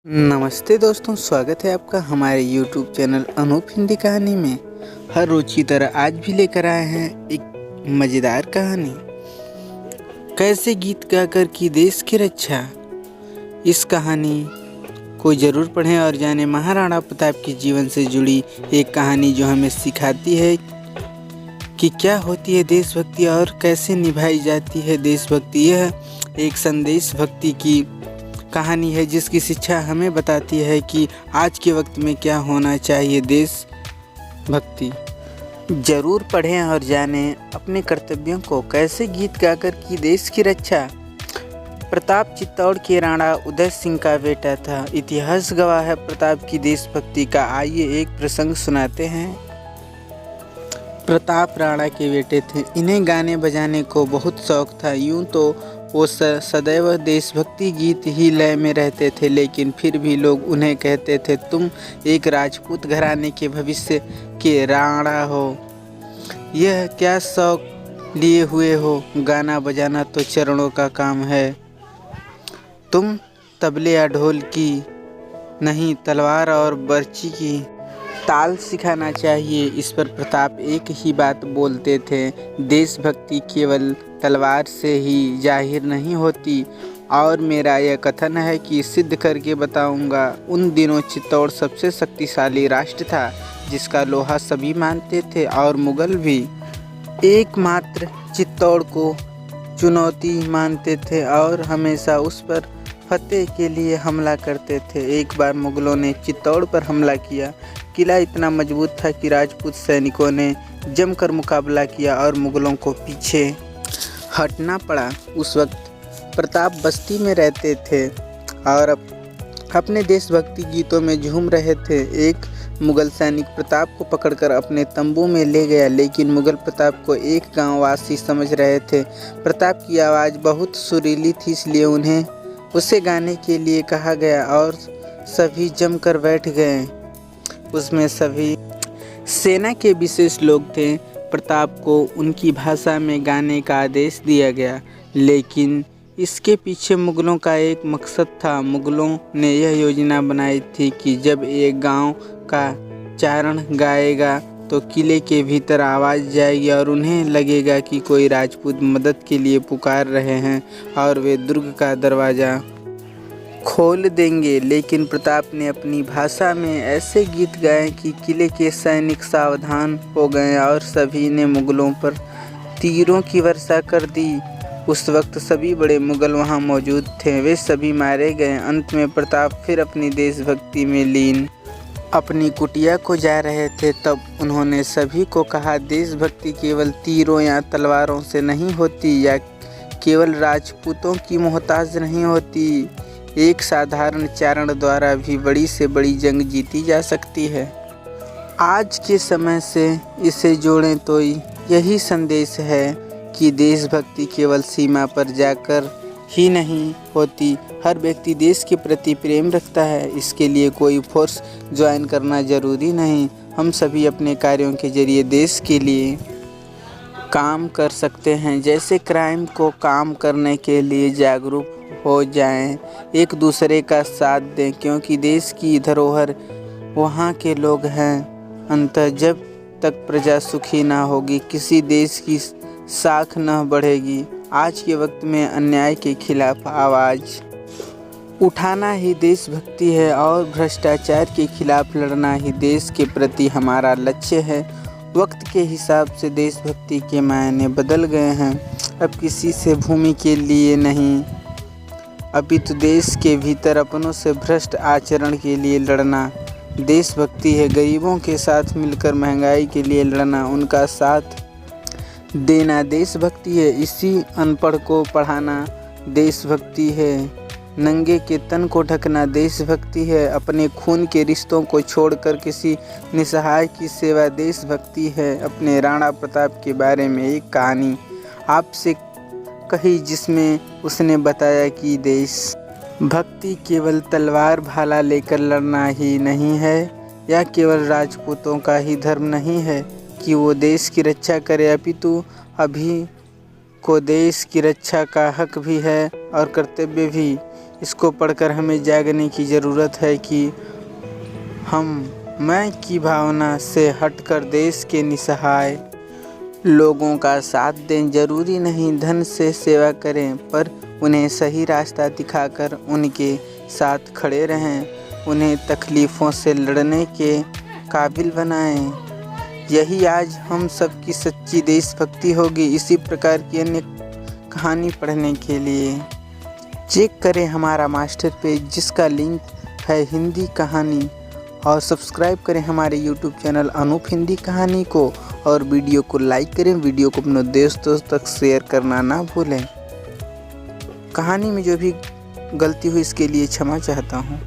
नमस्ते दोस्तों, स्वागत है आपका हमारे YouTube चैनल अनूप हिंदी कहानी में। हर रोज की तरह आज भी लेकर आए हैं एक मज़ेदार कहानी। कैसे गीत गाकर की देश की रक्षा। इस कहानी को ज़रूर पढ़ें और जानें महाराणा प्रताप के जीवन से जुड़ी एक कहानी जो हमें सिखाती है कि क्या होती है देशभक्ति और कैसे निभाई जाती है देशभक्ति। यह एक संदेश भक्ति की कहानी है जिसकी शिक्षा हमें बताती है कि आज के वक्त में क्या होना चाहिए। देशभक्ति जरूर पढ़ें और जानें अपने कर्तव्यों को। कैसे गीत गाकर की देश की रक्षा। प्रताप चित्तौड़ के राणा उदय सिंह का बेटा था। इतिहास गवाह है प्रताप की देशभक्ति का। आइए एक प्रसंग सुनाते हैं। प्रताप राणा के बेटे थे। इन्हें गाने बजाने को बहुत शौक था। यूं तो वो सदैव देशभक्ति गीत ही लय में रहते थे, लेकिन फिर भी लोग उन्हें कहते थे, तुम एक राजपूत घराने के भविष्य के राणा हो, यह क्या शौक लिए हुए हो। गाना बजाना तो चरणों का काम है, तुम तबले या ढोल की नहीं, तलवार और बर्छी की ताल सिखाना चाहिए। इस पर प्रताप एक ही बात बोलते थे, देशभक्ति केवल तलवार से ही जाहिर नहीं होती, और मेरा यह कथन है कि सिद्ध करके बताऊंगा। उन दिनों चित्तौड़ सबसे शक्तिशाली राष्ट्र था, जिसका लोहा सभी मानते थे और मुगल भी एकमात्र चित्तौड़ को चुनौती मानते थे और हमेशा उस पर फतेह के लिए हमला करते थे। एक बार मुगलों ने चित्तौड़ पर हमला किया। किला इतना मजबूत था कि राजपूत सैनिकों ने जमकर मुकाबला किया और मुगलों को पीछे हटना पड़ा। उस वक्त प्रताप बस्ती में रहते थे और अपने देशभक्ति गीतों में झूम रहे थे। एक मुगल सैनिक प्रताप को पकड़कर अपने तंबू में ले गया, लेकिन मुगल प्रताप को एक गांववासी समझ रहे थे। प्रताप की आवाज़ बहुत सुरीली थी, इसलिए उन्हें उसे गाने के लिए कहा गया और सभी जमकर बैठ गए। उसमें सभी सेना के विशेष लोग थे। प्रताप को उनकी भाषा में गाने का आदेश दिया गया, लेकिन इसके पीछे मुगलों का एक मकसद था। मुगलों ने यह योजना बनाई थी कि जब एक गांव का चारण गाएगा तो किले के भीतर आवाज़ जाएगी और उन्हें लगेगा कि कोई राजपूत मदद के लिए पुकार रहे हैं और वे दुर्ग का दरवाज़ा खोल देंगे। लेकिन प्रताप ने अपनी भाषा में ऐसे गीत गाए कि किले के सैनिक सावधान हो गए और सभी ने मुगलों पर तीरों की वर्षा कर दी। उस वक्त सभी बड़े मुगल वहां मौजूद थे, वे सभी मारे गए। अंत में प्रताप फिर अपनी देशभक्ति में लीन अपनी कुटिया को जा रहे थे, तब उन्होंने सभी को कहा, देशभक्ति केवल तीरों या तलवारों से नहीं होती, या केवल राजपूतों की मोहताज नहीं होती। एक साधारण चारण द्वारा भी बड़ी से बड़ी जंग जीती जा सकती है। आज के समय से इसे जोड़ें तो यही संदेश है कि देशभक्ति केवल सीमा पर जाकर ही नहीं होती। हर व्यक्ति देश के प्रति प्रेम रखता है। इसके लिए कोई फोर्स ज्वाइन करना जरूरी नहीं। हम सभी अपने कार्यों के जरिए देश के लिए काम कर सकते हैं। जैसे क्राइम को काम करने के लिए जागरूक हो जाएं, एक दूसरे का साथ दें, क्योंकि देश की धरोहर वहाँ के लोग हैं। अंततः जब तक प्रजा सुखी ना होगी, किसी देश की साख न बढ़ेगी। आज के वक्त में अन्याय के खिलाफ आवाज़ उठाना ही देशभक्ति है और भ्रष्टाचार के खिलाफ लड़ना ही देश के प्रति हमारा लक्ष्य है। वक्त के हिसाब से देशभक्ति के मायने बदल गए हैं। अब किसी से भूमि के लिए नहीं, अपितु देश के भीतर अपनों से भ्रष्ट आचरण के लिए लड़ना देशभक्ति है। गरीबों के साथ मिलकर महंगाई के लिए लड़ना, उनका साथ देना देशभक्ति है। इसी अनपढ़ को पढ़ाना देशभक्ति है। नंगे के तन को ढकना देशभक्ति है। अपने खून के रिश्तों को छोड़कर किसी निसहाय की सेवा देशभक्ति है। अपने राणा प्रताप के बारे में एक कहानी आपसे कही, जिसमें उसने बताया कि देशभक्ति केवल तलवार भाला लेकर लड़ना ही नहीं है, या केवल राजपूतों का ही धर्म नहीं है कि वो देश की रक्षा करे, अपितु अभी को देश की रक्षा का हक भी है और कर्तव्य भी। इसको पढ़कर हमें जागने की ज़रूरत है कि हम मैं की भावना से हटकर देश के निसहाय लोगों का साथ दें। जरूरी नहीं धन से सेवा करें, पर उन्हें सही रास्ता दिखाकर उनके साथ खड़े रहें, उन्हें तकलीफ़ों से लड़ने के काबिल बनाएं। यही आज हम सब की सच्ची देशभक्ति होगी। इसी प्रकार की अन्य कहानी पढ़ने के लिए चेक करें हमारा मास्टर पेज, जिसका लिंक है हिंदी कहानी, और सब्सक्राइब करें हमारे YouTube चैनल अनूप हिंदी कहानी को, और वीडियो को लाइक करें। वीडियो को अपने दोस्तों तक शेयर करना ना भूलें। कहानी में जो भी गलती हुई इसके लिए क्षमा चाहता हूँ।